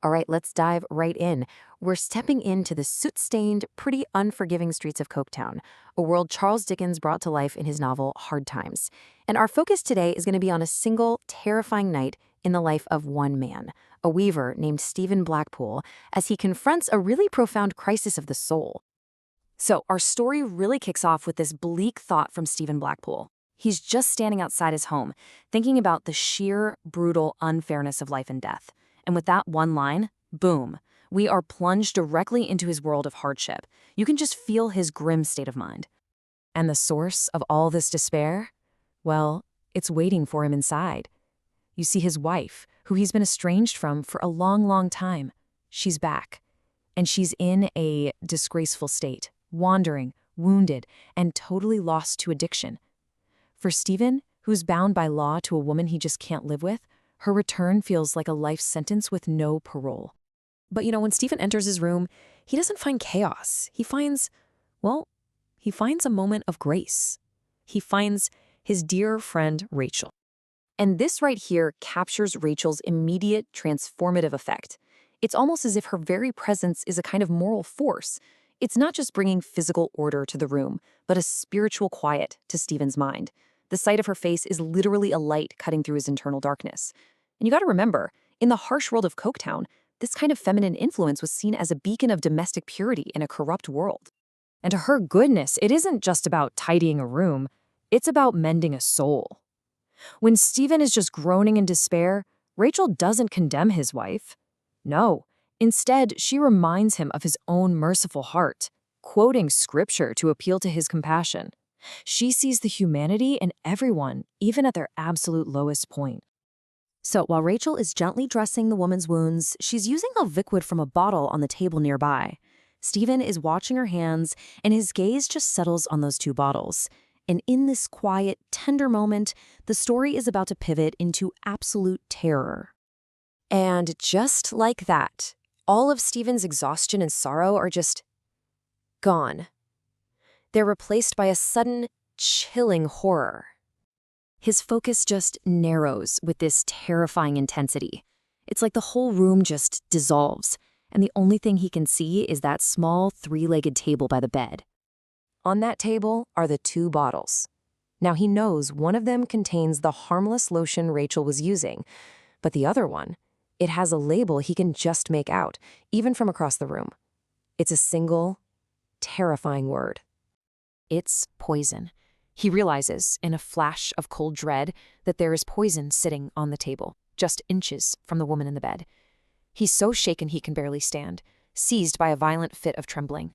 All right, let's dive right in. We're stepping into the soot-stained, pretty unforgiving streets of Coketown, a world Charles Dickens brought to life in his novel Hard Times. And our focus today is going to be on a single, terrifying night in the life of one man, a weaver named Stephen Blackpool, as he confronts a really profound crisis of the soul. So, our story really kicks off with this bleak thought from Stephen Blackpool. He's just standing outside his home, thinking about the sheer, brutal unfairness of life and death. And with that one line, boom, we are plunged directly into his world of hardship. You can just feel his grim state of mind. And the source of all this despair? Well, it's waiting for him inside. You see his wife, who he's been estranged from for a long, long time. She's back. And she's in a disgraceful state, wandering, wounded, and totally lost to addiction. For Stephen, who's bound by law to a woman he just can't live with, her return feels like a life sentence with no parole. But when Stephen enters his room, he doesn't find chaos. He finds a moment of grace. He finds his dear friend Rachel. And this right here captures Rachel's immediate transformative effect. It's almost as if her very presence is a kind of moral force. It's not just bringing physical order to the room, but a spiritual quiet to Stephen's mind. The sight of her face is literally a light cutting through his internal darkness. And you got to remember, in the harsh world of Coketown, this kind of feminine influence was seen as a beacon of domestic purity in a corrupt world. And to her goodness, it isn't just about tidying a room, it's about mending a soul. When Stephen is just groaning in despair, Rachel doesn't condemn his wife. No, instead, she reminds him of his own merciful heart, quoting scripture to appeal to his compassion. She sees the humanity in everyone, even at their absolute lowest point. So while Rachel is gently dressing the woman's wounds, she's using a liquid from a bottle on the table nearby. Stephen is watching her hands, and his gaze just settles on those two bottles. And in this quiet, tender moment, the story is about to pivot into absolute terror. And just like that, all of Stephen's exhaustion and sorrow are just gone. They're replaced by a sudden, chilling horror. His focus just narrows with this terrifying intensity. It's like the whole room just dissolves, and the only thing he can see is that small three-legged table by the bed. On that table are the two bottles. Now he knows one of them contains the harmless lotion Rachel was using, but the other one, it has a label he can just make out, even from across the room. It's a single, terrifying word. It's poison. He realizes, in a flash of cold dread, that there is poison sitting on the table, just inches from the woman in the bed. He's so shaken he can barely stand, seized by a violent fit of trembling.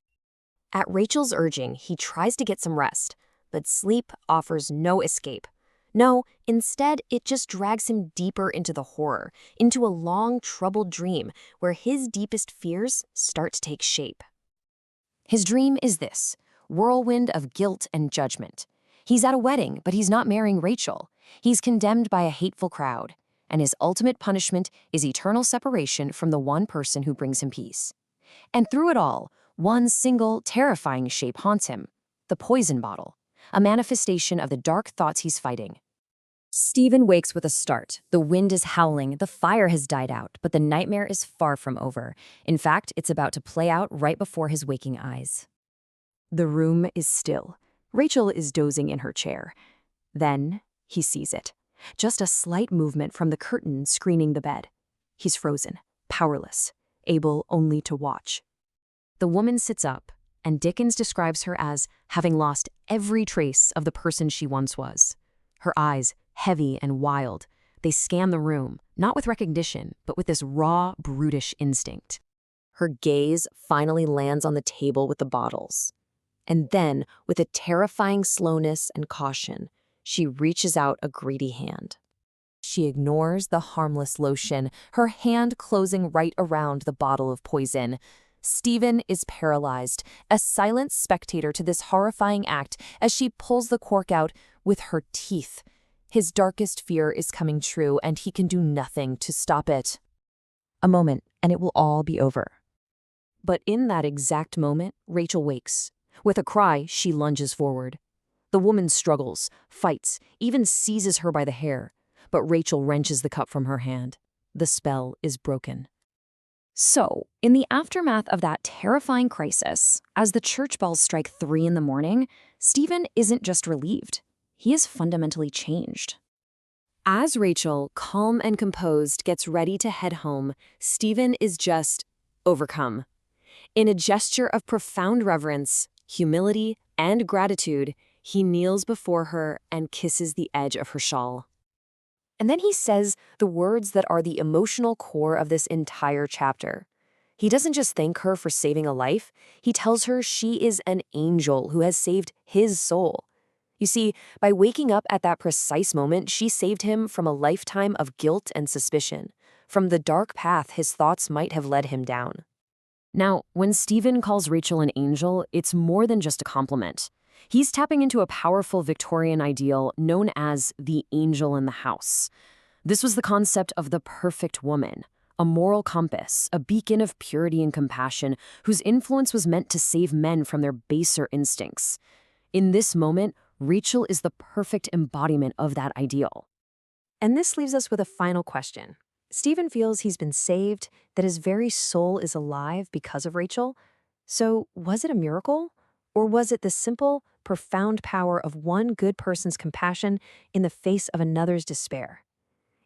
At Rachel's urging, he tries to get some rest, but sleep offers no escape. No, instead, it just drags him deeper into the horror, into a long, troubled dream where his deepest fears start to take shape. His dream is this: whirlwind of guilt and judgment. He's at a wedding, but he's not marrying Rachel. He's condemned by a hateful crowd, and his ultimate punishment is eternal separation from the one person who brings him peace. And through it all, one single, terrifying shape haunts him: the poison bottle, a manifestation of the dark thoughts he's fighting. Stephen wakes with a start. The wind is howling, the fire has died out, but the nightmare is far from over. In fact, it's about to play out right before his waking eyes. The room is still. Rachel is dozing in her chair. Then he sees it. Just a slight movement from the curtain screening the bed. He's frozen, powerless, able only to watch. The woman sits up, and Dickens describes her as having lost every trace of the person she once was. Her eyes, heavy and wild, they scan the room, not with recognition, but with this raw, brutish instinct. Her gaze finally lands on the table with the bottles. And then, with a terrifying slowness and caution, she reaches out a greedy hand. She ignores the harmless lotion, her hand closing right around the bottle of poison. Stephen is paralyzed, a silent spectator to this horrifying act as she pulls the cork out with her teeth. His darkest fear is coming true, and he can do nothing to stop it. A moment, and it will all be over. But in that exact moment, Rachel wakes. With a cry, she lunges forward. The woman struggles, fights, even seizes her by the hair. But Rachel wrenches the cup from her hand. The spell is broken. So, in the aftermath of that terrifying crisis, as the church bells strike 3 in the morning, Stephen isn't just relieved. He is fundamentally changed. As Rachel, calm and composed, gets ready to head home, Stephen is just overcome. In a gesture of profound reverence, humility, and gratitude, he kneels before her and kisses the edge of her shawl. And then he says the words that are the emotional core of this entire chapter. He doesn't just thank her for saving a life, he tells her she is an angel who has saved his soul. You see, by waking up at that precise moment, she saved him from a lifetime of guilt and suspicion, from the dark path his thoughts might have led him down. Now, when Stephen calls Rachel an angel, it's more than just a compliment. He's tapping into a powerful Victorian ideal known as the angel in the house. This was the concept of the perfect woman, a moral compass, a beacon of purity and compassion, whose influence was meant to save men from their baser instincts. In this moment, Rachel is the perfect embodiment of that ideal. And this leaves us with a final question. Stephen feels he's been saved, that his very soul is alive because of Rachel. So, was it a miracle? Or was it the simple, profound power of one good person's compassion in the face of another's despair?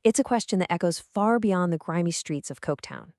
It's a question that echoes far beyond the grimy streets of Coketown.